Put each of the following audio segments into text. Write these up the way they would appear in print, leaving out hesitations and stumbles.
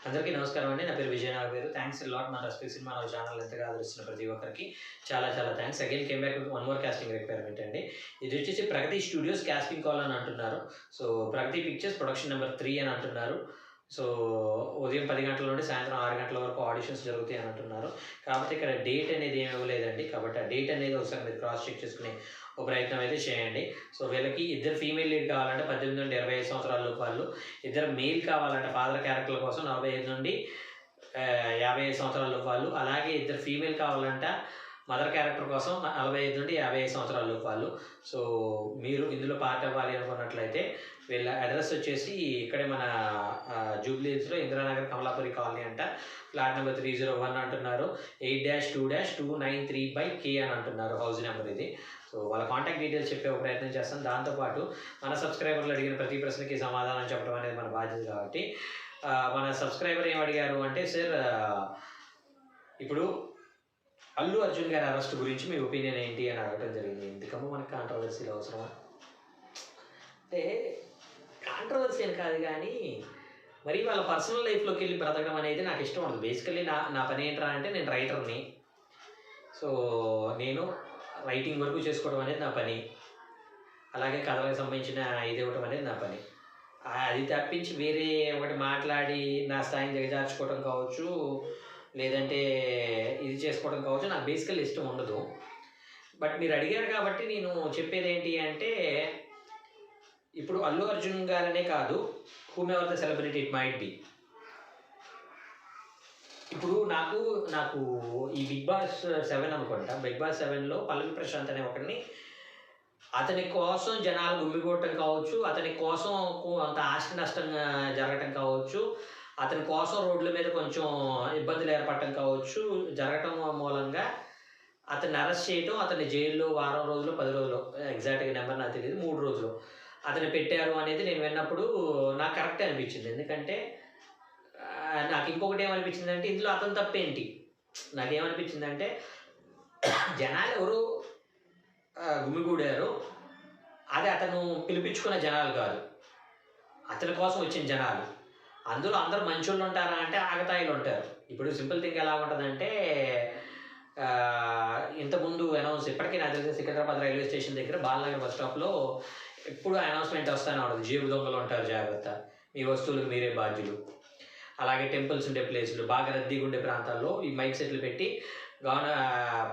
అందరికీ నమస్కారం అండి. నా పేరు Vijay Nagaveru. Thanks a lot మన రెస్పెక్ట్ సినిమా ఛానల్ ఎంతగా ఆదరిస్తున్న ప్రతి ఒక్కరికి చాలా చాలా thanks. Again came back with one more casting requirement అండి. ఇది వచ్చేసి ప్రగతి స్టూడియోస్ కాస్టింగ్ కాల్ అని అంటున్నారు. So Pragati pictures production number 3 అని అంటున్నారు. సో ఉదయం 10 గంటల నుండి సాయంత్రం 6 గంటల వరకు ఆడిషన్స్ జరుగుతాయి అని అంటున్నారు. కాకపోతే ఇక్కడ డేట్ అనేది ఏమి ఇవ్వలేదండి. కాబట్టి ఆ డేట్ అనేది ఒకసారి మీరు క్రాస్ చెక్ చేసుకునే ఒక ప్రయత్నం అయితే చేయండి. సో వీళ్ళకి ఇద్దరు ఫీమేల్ లీడ్ కావాలంటే 18 నుండి 25 సంవత్సరాల లోపు వాళ్ళు, ఇద్దరు మెయిల్ కావాలంటే ఫాదర్ క్యారెక్టర్ల కోసం 45 నుండి 55 సంవత్సరాల లోపు వాళ్ళు, అలాగే ఇద్దరు ఫీమేల్ కావాలంట మదర్ క్యారెక్టర్ కోసం 45 నుండి 55 సంవత్సరాల లోపు వాళ్ళు. సో మీరు ఇందులో పార్ట్ అవ్వాలి అనుకున్నట్లయితే వీళ్ళ అడ్రస్ వచ్చేసి ఇక్కడే మన జూబ్లీ హిల్స్లో ఇందిరానగర్ కమలాపురి కాలనీ అంట, ఫ్లాట్ నెంబర్ 301 అంటున్నారు. 8-2-293/K అని అంటున్నారు హౌస్ నెంబర్ ఇది. సో వాళ్ళ కాంటాక్ట్ డీటెయిల్స్ చెప్పే ఒక ప్రయత్నం చేస్తాను. దాంతోపాటు మన సబ్స్క్రైబర్లు అడిగిన ప్రతి ప్రశ్నకి సమాధానం చెప్పడం అనేది మన బాధ్యత. కాబట్టి మన సబ్స్క్రైబర్ ఏం అడిగారు అంటే, సార్ ఇప్పుడు అల్లు అర్జున్ గారి అరెస్ట్ గురించి మీ ఒపీనియన్ ఏంటి అని అడగడం జరిగింది. ఎందుకమ్మో మనకి కాంట్రవర్సీలు అవసరమా అంటే, కాంట్రవర్సీ అని కాదు కానీ మరి వాళ్ళ పర్సనల్ లైఫ్లోకి వెళ్ళి బ్రతకడం అనేది నాకు ఇష్టం ఉండదు. బేసికల్లీ నా పని ఏంట్రా అంటే, నేను రైటర్ని. సో నేను రైటింగ్ వరకు చేసుకోవడం అనేది నా పని, అలాగే కథలకు సంబంధించిన ఇది ఇవ్వడం అనేది నా పని. అది తప్పించి వేరే ఒకటి మాట్లాడి నా స్థాయిని దిగజార్చుకోవడం కావచ్చు, లేదంటే ఇది చేసుకోవడం కావచ్చు, నాకు బేసికల్ ఇష్టం ఉండదు. బట్ మీరు అడిగారు కాబట్టి నేను చెప్పేది ఏంటి అంటే, ఇప్పుడు అల్లు అర్జున్ గారనే కాదు, whom ever the celebrity it might be. ఇప్పుడు నాకు ఈ బిగ్ బాస్ 7 అనుకుంటా, బిగ్ బాస్ 7లో పల్లవి ప్రశాంత్ అనే ఒకరిని, అతని కోసం జనాలు గుమ్మిగొట్టడం కావచ్చు, అతని కోసం అంత ఆస్తి నష్టం జరగటం కావచ్చు, అతని కోసం రోడ్ల మీద కొంచెం ఇబ్బందులు ఏర్పడటం కావచ్చు, జరగటం మూలంగా అతన్ని అరెస్ట్ చేయటం, అతన్ని జైల్లో వారం రోజులు 10 రోజులు, ఎగ్జాక్ట్గా నెంబర్ నాకు తెలియదు, 3 రోజులు అతన్ని పెట్టారు అనేది నేను విన్నప్పుడు నాకు కరెక్టే అనిపించింది. ఎందుకంటే నాకు ఇంకొకటి ఏమనిపించిందంటే, ఇందులో అతను తప్పేంటి, నాకేమనిపించిందంటే, జనాలు ఎవరు గుమిగూడారు, అది అతను పిలిపించుకున్న జనాలు కాదు, అతని కోసం వచ్చిన జనాలు. అందులో అందరూ మంచోళ్ళు ఉంటారా అంటే ఆగతాయిలు ఉంటారు. ఇప్పుడు సింపుల్ థింగ్ ఎలా ఉంటుందంటే, ఇంతకుముందు అనౌన్స్, ఇప్పటికీ నాకు తెలిసి సికింద్రాబాద్ రైల్వే స్టేషన్ దగ్గర బాలనగర్ బస్ స్టాప్లో ఎప్పుడు అనౌన్స్మెంట్ వస్తూనే ఉంటుంది, జేబు దొంగలు ఉంటారు జాగ్రత్త, మీ వస్తువులకు మీరే బాధ్యులు. అలాగే టెంపుల్స్ ఉండే ప్లేసులు, బాగా రద్దీగా ఉండే ప్రాంతాల్లో ఈ మైక్ సెట్లు పెట్టి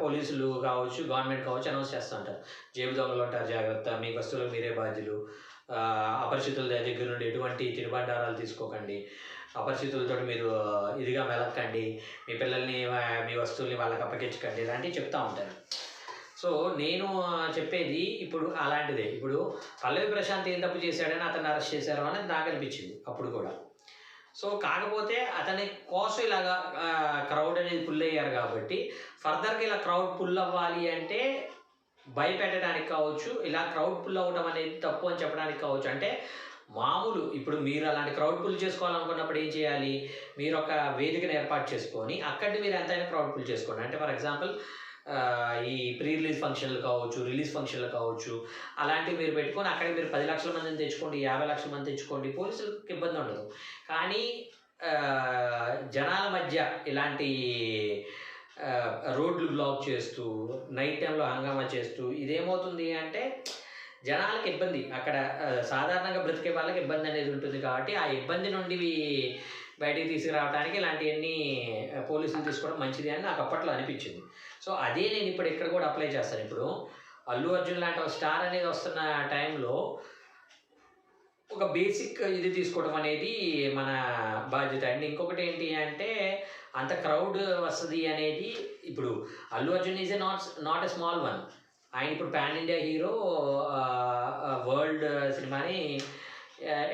పోలీసులు కావచ్చు, గవర్నమెంట్ కావచ్చు అనౌన్స్ చేస్తూ ఉంటారు, జేబు దొంగలు ఉంటారు జాగ్రత్త, మీ వస్తువులకు మీరే బాధ్యులు, అపరిచితుల దగ్గర నుండి ఎటువంటి తినుబండారాలు తీసుకోకండి, అపరిచితులతో మీరు ఇదిగా మెలక్కండి, మీ పిల్లల్ని మీ వస్తువుల్ని వాళ్ళకి అప్పగించకండి, ఇలాంటివి చెప్తూ ఉంటారు. సో నేను చెప్పేది ఇప్పుడు అలాంటిదే. ఇప్పుడు పల్లవి ప్రశాంత్ ఏం తప్పు చేశాడని అతన్ని అరెస్ట్ చేశారు అనేది నాకు అనిపించింది అప్పుడు కూడా. సో కాకపోతే అతని కోసం ఇలాగా క్రౌడ్ అనేది పుల్ అయ్యారు కాబట్టి, ఫర్దర్గా ఇలా క్రౌడ్ పుల్ అవ్వాలి అంటే భయపెట్టడానికి కావచ్చు, ఇలా క్రౌడ్ పుల్ అవ్వడం అనేది తప్పు అని చెప్పడానికి కావచ్చు. అంటే మామూలు ఇప్పుడు మీరు అలాంటి క్రౌడ్ పుల్ చేసుకోవాలనుకున్నప్పుడు ఏం చేయాలి, మీరు ఒక వేదికను ఏర్పాటు చేసుకొని అక్కడిని మీరు ఎంతైనా క్రౌడ్ పుల్ చేసుకోండి. అంటే ఫర్ ఎగ్జాంపుల్ ఈ ప్రీ రిలీజ్ ఫంక్షన్లు కావచ్చు, రిలీజ్ ఫంక్షన్లు కావచ్చు, అలాంటివి మీరు పెట్టుకొని అక్కడ మీరు 10 లక్షల మందిని తెచ్చుకోండి, 50 లక్షల మంది తెచ్చుకోండి, పోలీసులకు ఇబ్బంది ఉండదు. కానీ జనాల మధ్య ఇలాంటి రోడ్లు బ్లాక్ చేస్తూ, నైట్ టైంలో హంగామా చేస్తూ, ఇదేమవుతుంది అంటే జనాలకు ఇబ్బంది, అక్కడ సాధారణంగా బ్రతికే వాళ్ళకి ఇబ్బంది అనేది ఉంటుంది. కాబట్టి ఆ ఇబ్బంది నుండి బయటికి తీసుకురావడానికి ఇలాంటివన్నీ పోలీసులు తీసుకోవడం మంచిది అని నాకు అప్పట్లో అనిపించింది. సో అదే నేను ఇప్పుడు ఇక్కడ కూడా అప్లై చేస్తాను. ఇప్పుడు అల్లు అర్జున్ లాంటి ఒక స్టార్ అనేది వస్తున్న టైంలో ఒక బేసిక్ ఇది తీసుకోవడం అనేది మన బాధ్యత. అండ్ ఇంకొకటి ఏంటి అంటే, అంత క్రౌడ్ వస్తుంది అనేది, ఇప్పుడు Allu Arjun is not a small one. ఆయన ఇప్పుడు పాన్ ఇండియా హీరో, వరల్డ్ సినిమాని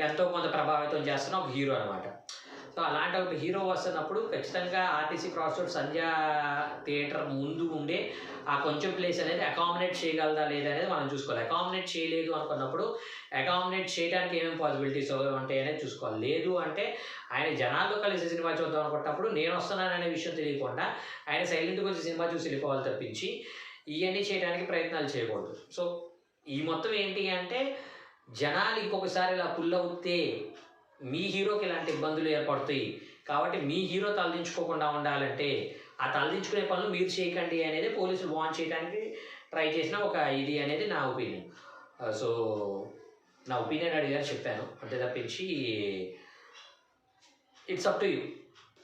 ఎంతో కొంత ప్రభావితం చేస్తున్న ఒక హీరో అనమాట. సో అలాంటి ఒక హీరో వస్తున్నప్పుడు ఖచ్చితంగా ఆర్టీసీ క్రాస్ రోడ్ సంధ్యా థియేటర్ ముందు ఉండే ఆ కొంచెం ప్లేస్ అనేది అకామిడేట్ చేయగలదా లేదా అనేది మనం చూసుకోవాలి. అకామిడేట్ చేయలేదు అనుకున్నప్పుడు అకామిడేట్ చేయడానికి ఏమేమి పాసిబిలిటీస్ ఉంటాయి అనేది చూసుకోవాలి. లేదు అంటే ఆయన జనాల్లో కలిసి సినిమా చూద్దాం అనుకున్నప్పుడు నేను వస్తున్నాను అనే విషయం తెలియకుండా ఆయన సైలెంట్గా వచ్చి సినిమా చూసి వెళ్ళిపోవాలి తప్పించి ఇవన్నీ చేయడానికి ప్రయత్నాలు చేయకూడదు. సో ఈ మొత్తం ఏంటి అంటే, జనాలు ఇంకొకసారి ఇలా పుల్ అవుతే మీ హీరోకి ఇలాంటి ఇబ్బందులు ఏర్పడతాయి కాబట్టి మీ హీరో తలదించుకోకుండా ఉండాలంటే ఆ తలదించుకునే పనులు మీరు చేయకండి అనేది పోలీసులు వార్న్ చేయడానికి ట్రై చేసిన ఒక ఇది అనేది నా ఒపీనియన్. సో నా ఒపీనియన్ అడిగారు చెప్పాను, అంతే తప్పించి it's up to you.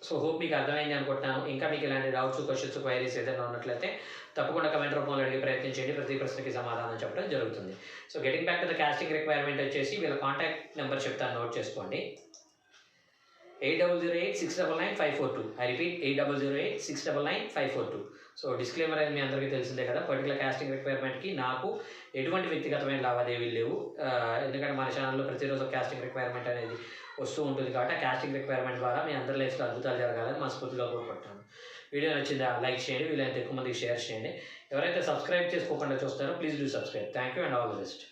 So hope మీకు అర్థమైంది అనుకుంటున్నాను. ఇంకా మీకు ఇలాంటి డౌట్స్, క్వశ్చన్స్, క్వైరీస్ ఏదైనా ఉన్నట్లయితే తప్పకుండా కమెంట్ రూపంలో అడిగే ప్రయత్నం చేయండి. ప్రతి ప్రశ్నకి సమాధానం చెప్పడం జరుగుతుంది. So getting back to the casting requirement వచ్చేసి వీళ్ళ కాంటాక్ట్ నెంబర్ చెప్తాను, నోట్ చేసుకోండి. 8008699542. I repeat 8008699542. సో డిస్క్లైమర్ అనేది మీ అందరికీ తెలిసిందే కదా. పర్టికులర్ కాస్టింగ్ రిక్వైర్మెంట్కి నాకు ఎటువంటి వ్యక్తిగతమైన లావాదేవీలు లేవు. ఎందుకంటే మన ఛానల్లో ప్రతిరోజు కాస్టింగ్ రిక్వైర్మెంట్ అనేది వస్తూ ఉంటుంది కాబట్టి ఆ కాస్టింగ్ రిక్వైర్మెంట్ ద్వారా మీ అందరి లైఫ్లో అద్భుతాలు జరగాలని మనస్ఫూర్తిగా కోరుకుంటాను. వీడియో నచ్చిందా లైక్ చేయండి, వీలైతే ఎక్కువ మందికి షేర్ చేయండి. ఎవరైతే సబ్స్క్రైబ్ చేసుకోకుండా చూస్తారో please do subscribe. Thank you and all the best.